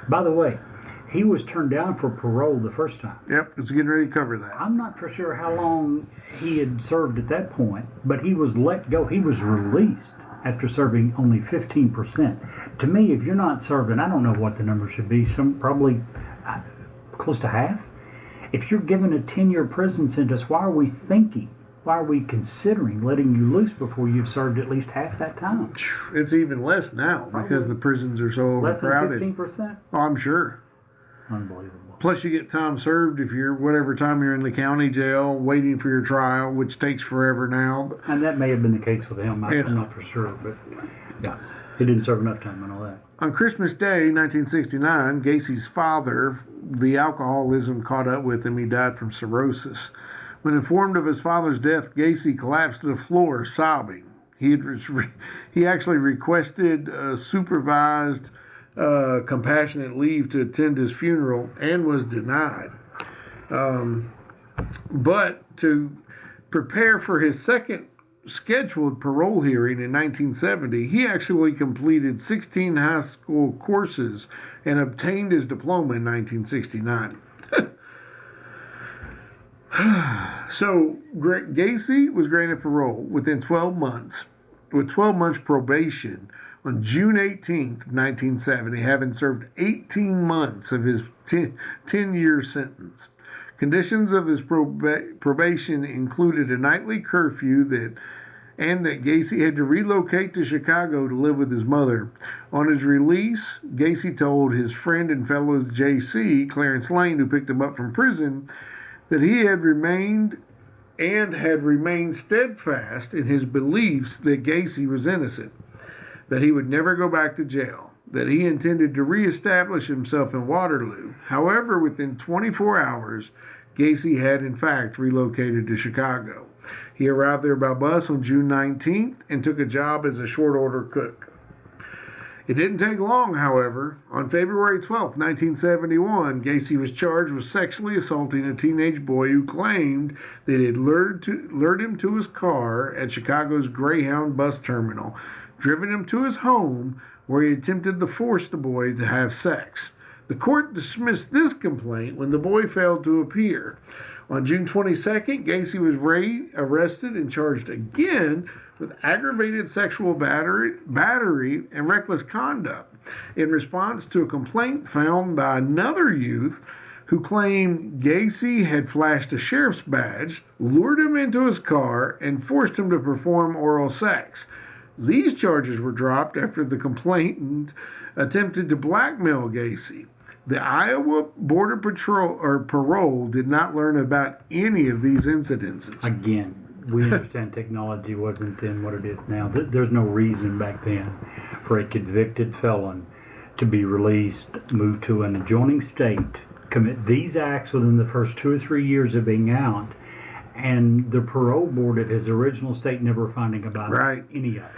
S1: By the way, he was turned down for parole the first time.
S5: Yep, it's getting ready to cover that.
S1: I'm not for sure how long he had served at that point, but he was let go. He was released after serving only 15%. To me, if you're not served, and I don't know what the number should be, probably close to half. If you're given a 10-year prison sentence, why are we considering letting you loose before you've served at least half that time?
S5: It's even less now because the prisons are so
S1: Less
S5: overcrowded.
S1: than 15%?
S5: Oh, I'm sure.
S1: Unbelievable.
S5: Plus, you get time served if you're whatever time you're in the county jail waiting for your trial, which takes forever now.
S1: And that may have been the case with him. I'm not for sure, but yeah, he didn't serve enough time and all that.
S5: On Christmas Day, 1969, Gacy's father, the alcoholism caught up with him. He died from cirrhosis. When informed of his father's death, Gacy collapsed to the floor, sobbing. He actually requested supervised compassionate leave to attend his funeral and was denied. But to prepare for his second scheduled parole hearing in 1970, he actually completed 16 high school courses and obtained his diploma in 1969. So Gacy was granted parole within 12 months, with 12 months probation on June 18th, 1970, having served 18 months of his 10-year sentence. Conditions of his probation included a nightly curfew and that Gacy had to relocate to Chicago to live with his mother. On his release, Gacy told his friend and fellow JC, Clarence Lane, who picked him up from prison, that he had remained steadfast in his beliefs that Gacy was innocent, that he would never go back to jail, that he intended to reestablish himself in Waterloo. However, within 24 hours, Gacy had in fact relocated to Chicago. He arrived there by bus on June 19th and took a job as a short order cook. It didn't take long, however. On February 12, 1971, Gacy was charged with sexually assaulting a teenage boy who claimed that he had lured him to his car at Chicago's Greyhound bus terminal, driven him to his home, where he attempted to force the boy to have sex. The court dismissed this complaint when the boy failed to appear. On June 22nd, Gacy was arrested and charged again with aggravated sexual battery and reckless conduct in response to a complaint found by another youth who claimed Gacy had flashed a sheriff's badge, lured him into his car, and forced him to perform oral sex. These charges were dropped after the complainant attempted to blackmail Gacy. The Iowa Border Patrol or Parole did not learn about any of these incidences.
S1: Again, we understand technology wasn't then what it is now. There's no reason back then for a convicted felon to be released, move to an adjoining state, commit these acts within the first 2 or 3 years of being out, and the parole board at his original state never finding about any of it.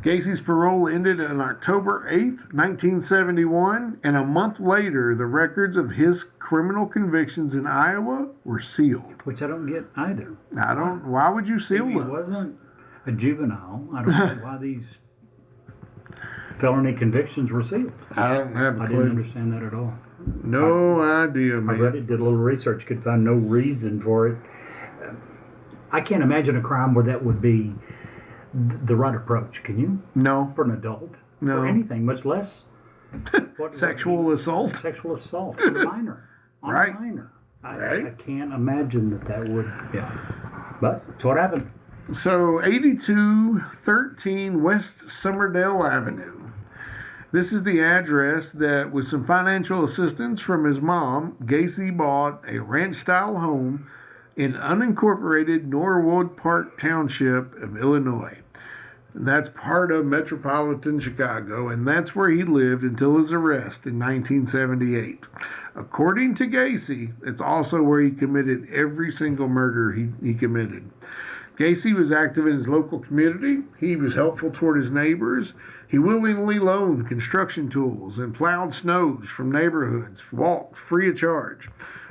S5: Gacy's parole ended on October 8th, 1971, and a month later, the records of his criminal convictions in Iowa were sealed.
S1: Which I don't get either.
S5: Why would you seal
S1: He
S5: them?
S1: wasn't a juvenile. I don't know why these felony convictions were sealed.
S5: I don't have a
S1: I
S5: clue.
S1: didn't understand that at all.
S5: No idea, man.
S1: I read it, did a little research, could find no reason for it. I can't imagine a crime where that would be the right approach. Can you?
S5: No.
S1: For an adult?
S5: No.
S1: For anything, much less
S5: Sexual assault.
S1: Sexual assault on a minor. On a minor. I can't imagine that would. Yeah. But that's what happened.
S5: So 8213 West Summerdale Avenue. This is the address that, with some financial assistance from his mom, Gacy bought a ranch-style home in unincorporated Norwood Park Township of Illinois. That's part of metropolitan Chicago, and that's where he lived until his arrest in 1978. According to Gacy, it's also where he committed every single murder he committed. Gacy was active in his local community. He was helpful toward his neighbors. He willingly loaned construction tools and plowed snows from neighborhoods, walked free of charge.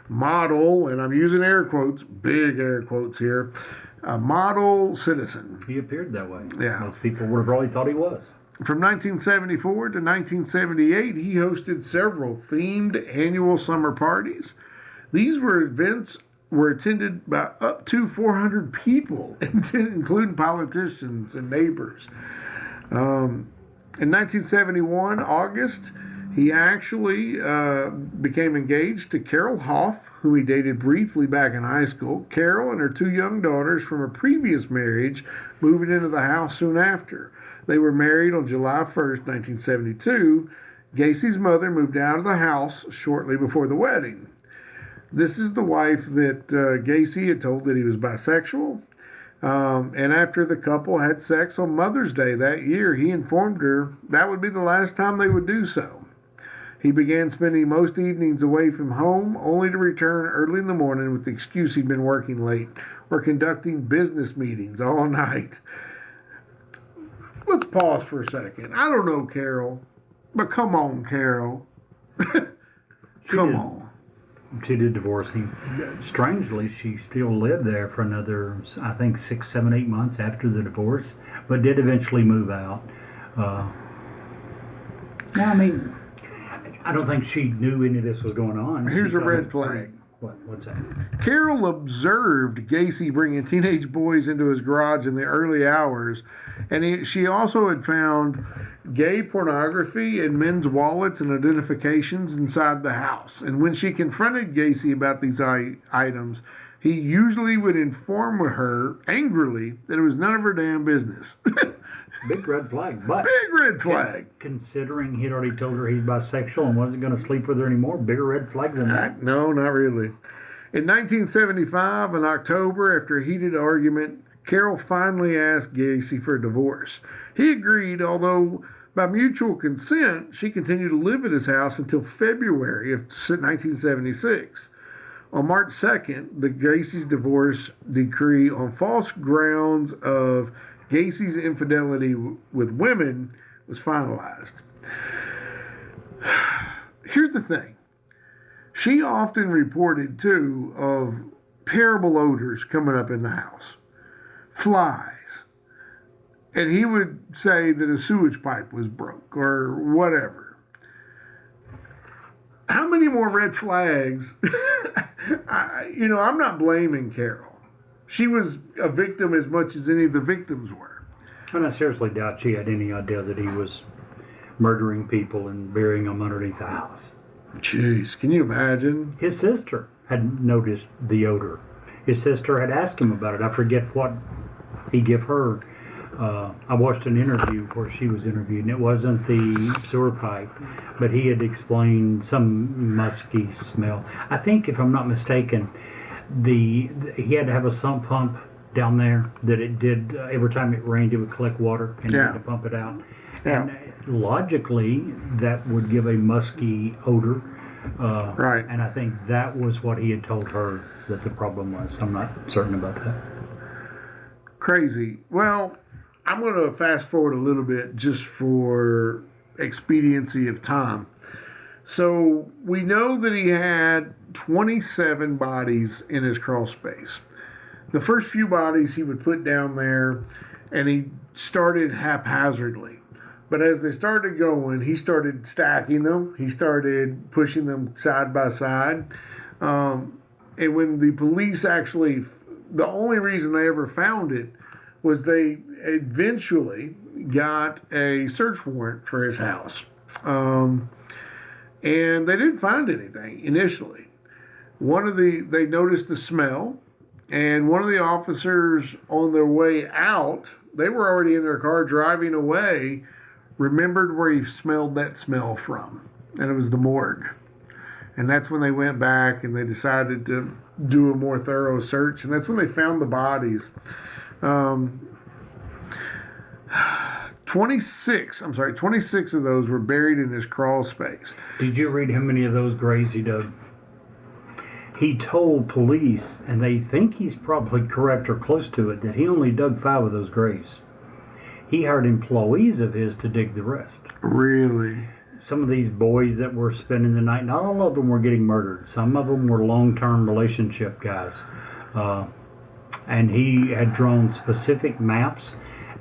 S5: Model, and I'm using air quotes, big air quotes here, a model citizen.
S1: He appeared that way.
S5: Yeah.
S1: Most people would have probably thought he was.
S5: From 1974 to 1978, he hosted several themed annual summer parties. These events were attended by up to 400 people, including politicians and neighbors. In 1971, August, he actually became engaged to Carol Hoff, who he dated briefly back in high school. Carol and her 2 young daughters from a previous marriage moved into the house soon after. They were married on July 1st, 1972. Gacy's mother moved out of the house shortly before the wedding. This is the wife that Gacy had told that he was bisexual. And after the couple had sex on Mother's Day that year, he informed her that would be the last time they would do so. He began spending most evenings away from home, only to return early in the morning with the excuse he'd been working late or conducting business meetings all night. Let's pause for a second. I don't know Carol, but come on, Carol. Come on.
S1: She did divorce him. Strangely, she still lived there for another, I think, 6, 7, 8 months after the divorce, but did eventually move out. I mean, I don't think she knew any of this was going on.
S5: Here's a red flag.
S1: What's that?
S5: Carol observed Gacy bringing teenage boys into his garage in the early hours, and she also had found gay pornography and men's wallets and identifications inside the house. And when she confronted Gacy about these items, he usually would inform her angrily that it was none of her damn business.
S1: Big red flag. But
S5: big red flag.
S1: Considering he'd already told her he's bisexual and wasn't going to sleep with her anymore, bigger red flag than that.
S5: No, not really. In 1975, in October, after a heated argument, Carol finally asked Gacy for a divorce. He agreed, although by mutual consent, she continued to live at his house until February of 1976. On March 2nd, the Gacy's divorce decree on false grounds of Gacy's infidelity with women was finalized. Here's the thing. She often reported, too, of terrible odors coming up in the house. Flies. And he would say that a sewage pipe was broke or whatever. How many more red flags? I'm not blaming Carol. She was a victim as much as any of the victims were.
S1: And I seriously doubt she had any idea that he was murdering people and burying them underneath the house.
S5: Jeez, can you imagine?
S1: His sister had noticed the odor. His sister had asked him about it. I forget what he gave her. I watched an interview where she was interviewed, and it wasn't the sewer pipe, but he had explained some musky smell. I think, if I'm not mistaken, he had to have a sump pump down there that it did every time it rained, it would collect water and he had to pump it out.
S5: Yeah.
S1: And logically, that would give a musky odor.
S5: Right.
S1: And I think that was what he had told her that the problem was. I'm not certain about that.
S5: Crazy. Well, I'm going to fast forward a little bit just for expediency of time. So we know that he had 27 bodies in his crawl space. The first few bodies he would put down there, and he started haphazardly. But as they started going, he started stacking them. He started pushing them side by side. And when the police actually, the only reason they ever found it was they eventually got a search warrant for his house. And they didn't find anything initially. They noticed the smell, and one of the officers on their way out, they were already in their car driving away, remembered where he smelled that smell from, and it was the morgue. And that's when they went back and they decided to do a more thorough search, and that's when they found the bodies. 26 of those were buried in his crawl space.
S1: Did you read how many of those graves he dug? He told police, and they think he's probably correct or close to it, that he only dug 5 of those graves. He hired employees of his to dig the rest.
S5: Really?
S1: Some of these boys that were spending the night, not all of them were getting murdered. Some of them were long-term relationship guys. And he had drawn specific maps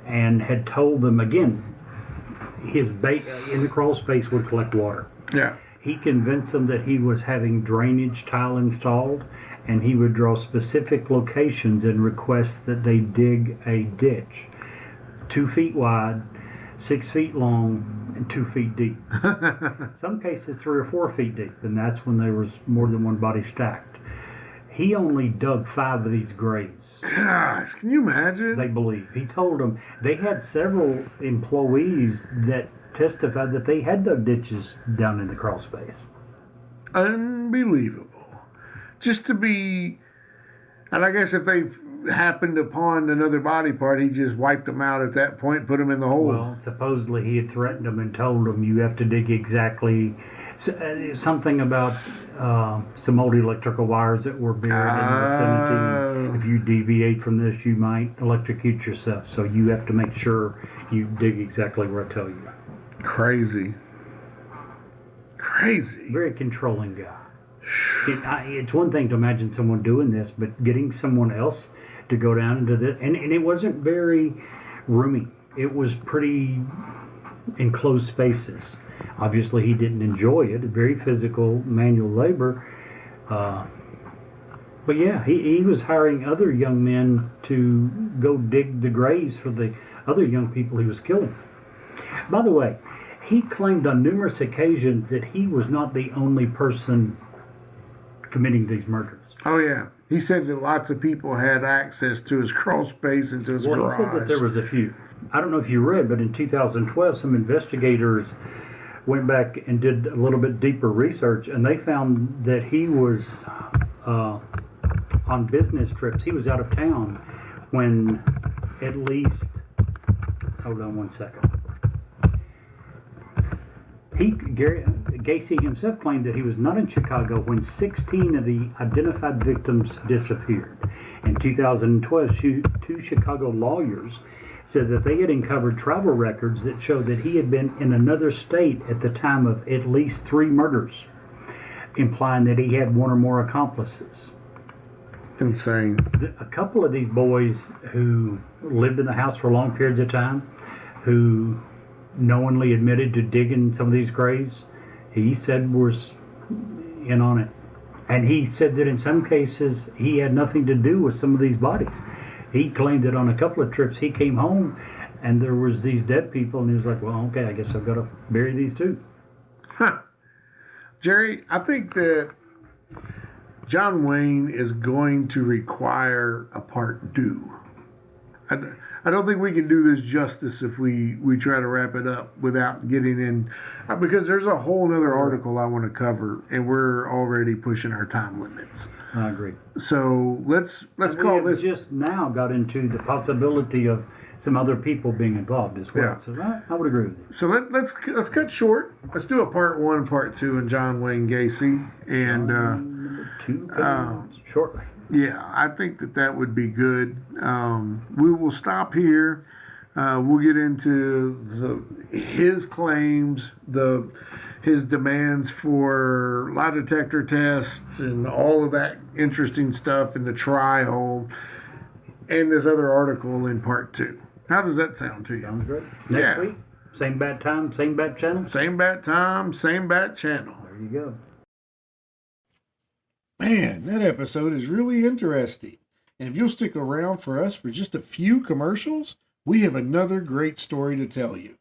S1: and had told them, again, his bait in the crawl space would collect water.
S5: Yeah.
S1: He convinced them that he was having drainage tile installed, and he would draw specific locations and request that they dig a ditch 2 feet wide 6 feet long and 2 feet deep. Some cases 3 or 4 feet deep, and that's when there was more than one body stacked. He only dug 5 of these graves.
S5: Gosh, can you imagine?
S1: They believe. He told them they had several employees that testified that they had dug ditches down in the crawl space.
S5: Unbelievable. Just to be, and I guess if they happened upon another body part, he just wiped them out at that point, put them in the hole.
S1: Well, supposedly he had threatened them and told them you have to dig exactly something about some old electrical wires that were buried in the vicinity. If you deviate from this, you might electrocute yourself. So you have to make sure you dig exactly where I tell you.
S5: Crazy.
S1: Very controlling guy. It's one thing to imagine someone doing this, but getting someone else to go down into this, and it wasn't very roomy. It was pretty enclosed spaces. Obviously, he didn't enjoy it. Very physical, manual labor. But yeah, he was hiring other young men to go dig the graves for the other young people he was killing. By the way, he claimed on numerous occasions that he was not the only person committing these murders.
S5: Oh, yeah. He said that lots of people had access to his crawl space and to his garage.
S1: He said that there was a few. I don't know if you read, but in 2012, some investigators went back and did a little bit deeper research, and they found that he was on business trips. He was out of town when at least, hold on one second. Gacy himself claimed that he was not in Chicago when 16 of the identified victims disappeared. In 2012, 2 Chicago lawyers said that they had uncovered travel records that showed that he had been in another state at the time of at least 3 murders, implying that he had one or more accomplices.
S5: Insane.
S1: A couple of these boys who lived in the house for long periods of time, who knowingly admitted to digging some of these graves, he said was in on it. And he said that in some cases he had nothing to do with some of these bodies. He claimed that on a couple of trips he came home and there was these dead people, and he was like, well, okay, I guess I've got to bury these too.
S5: Huh. Jerry, I think that John Wayne is going to require a part 2. I don't think we can do this justice if we try to wrap it up without getting in, because there's a whole other article I want to cover, and we're already pushing our time limits.
S1: I agree.
S5: So let's call this.
S1: Just now got into the possibility of some other people being involved as well.
S5: Yeah.
S1: So I would agree with you.
S5: So let's cut short. Let's do a part 1, part 2 in John Wayne Gacy, and
S1: Number 2 shortly.
S5: yeah, I think that would be good. We will stop here. We'll get into his claims, his demands for lie detector tests and all of that interesting stuff in the trial, and this other article in part 2. How does that sound to you?
S1: Sounds great. Next week, same bat time, same bat channel?
S5: Same bat time, same bat channel.
S1: There you go.
S6: Man, that episode is really interesting. And if you'll stick around for us for just a few commercials, we have another great story to tell you.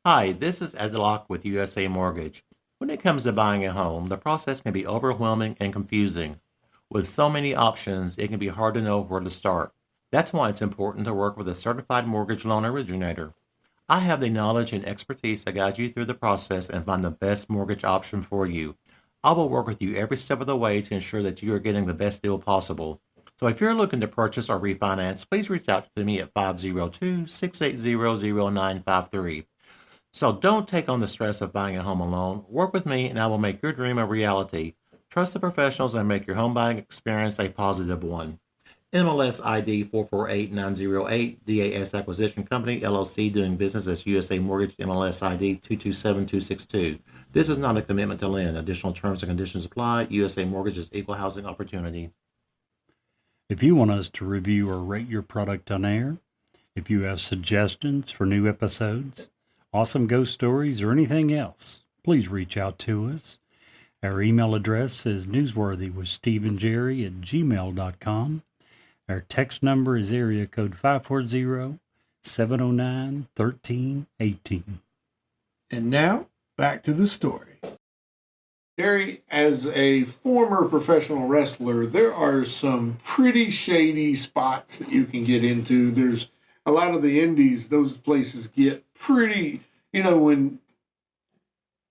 S4: Hi, this is Ed Locke with USA Mortgage. When it comes to buying a home, the process can be overwhelming and confusing. With so many options, it can be hard to know where to start. That's why it's important to work with a certified mortgage loan originator. I have the knowledge and expertise to guide you through the process and find the best mortgage option for you. I will work with you every step of the way to ensure that you are getting the best deal possible. So if you're looking to purchase or refinance, please reach out to me at 502-680-0953. So don't take on the stress of buying a home alone. Work with me and I will make your dream a reality. Trust the professionals and make your home buying experience a positive one. MLS ID 448908, DAS Acquisition Company, LLC, doing business as USA Mortgage, MLS ID 227262. This is not a commitment to lend. Additional terms and conditions apply. USA Mortgage is equal housing opportunity.
S1: If you want us to review or rate your product on air, if you have suggestions for new episodes, awesome ghost stories, or anything else, please reach out to us. Our email address is newsworthywithsteveandjerry@gmail.com. Our text number is area code 540 709-1318.
S6: And now, back to the story. Gary, as a former professional wrestler, there are some pretty shady spots that you can get into. There's a lot of the indies, those places get pretty, when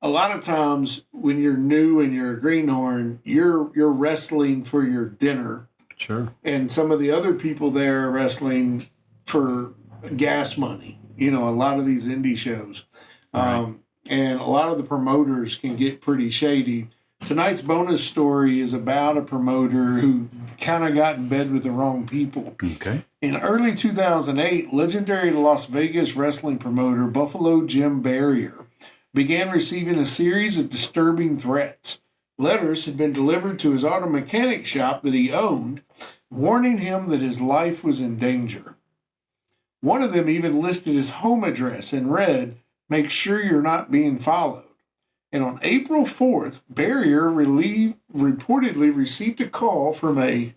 S6: a lot of times when you're new and you're a greenhorn, you're wrestling for your dinner.
S1: Sure.
S6: And some of the other people there are wrestling for gas money. A lot of these indie shows.
S1: Right.
S6: And a lot of the promoters can get pretty shady. Tonight's bonus story is about a promoter who kind of got in bed with the wrong people.
S1: Okay.
S6: In early 2008, legendary Las Vegas wrestling promoter Buffalo Jim Barrier began receiving a series of disturbing threats. Letters had been delivered to his auto mechanic shop that he owned, warning him that his life was in danger. One of them even listed his home address and read, "Make sure you're not being followed." And on April 4th, Barrier reportedly received a call from a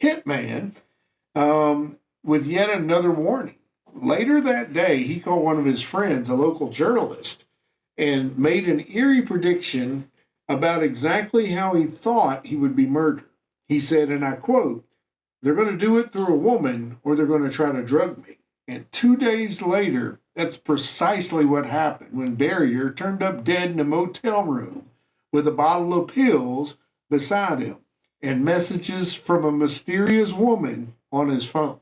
S6: hitman with yet another warning. Later that day, he called one of his friends, a local journalist, and made an eerie prediction about exactly how he thought he would be murdered. He said, and I quote, "They're going to do it through a woman or they're going to try to drug me." And 2 days later, that's precisely what happened when Barrier turned up dead in a motel room with a bottle of pills beside him and messages from a mysterious woman on his phone.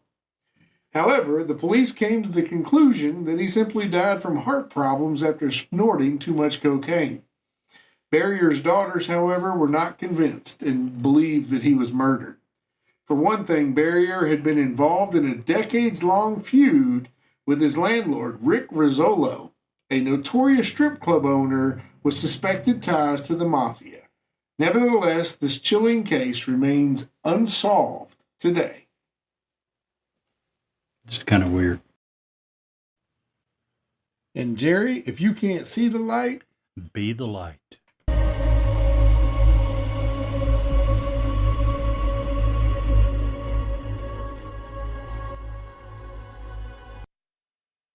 S6: However, the police came to the conclusion that he simply died from heart problems after snorting too much cocaine. Barrier's daughters, however, were not convinced and believed that he was murdered. For one thing, Barrier had been involved in a decades-long feud with his landlord, Rick Rizzolo, a notorious strip club owner with suspected ties to the mafia. Nevertheless, this chilling case remains unsolved today.
S1: Just kind of weird.
S6: And Jerry, if you can't see the light,
S1: Be the light.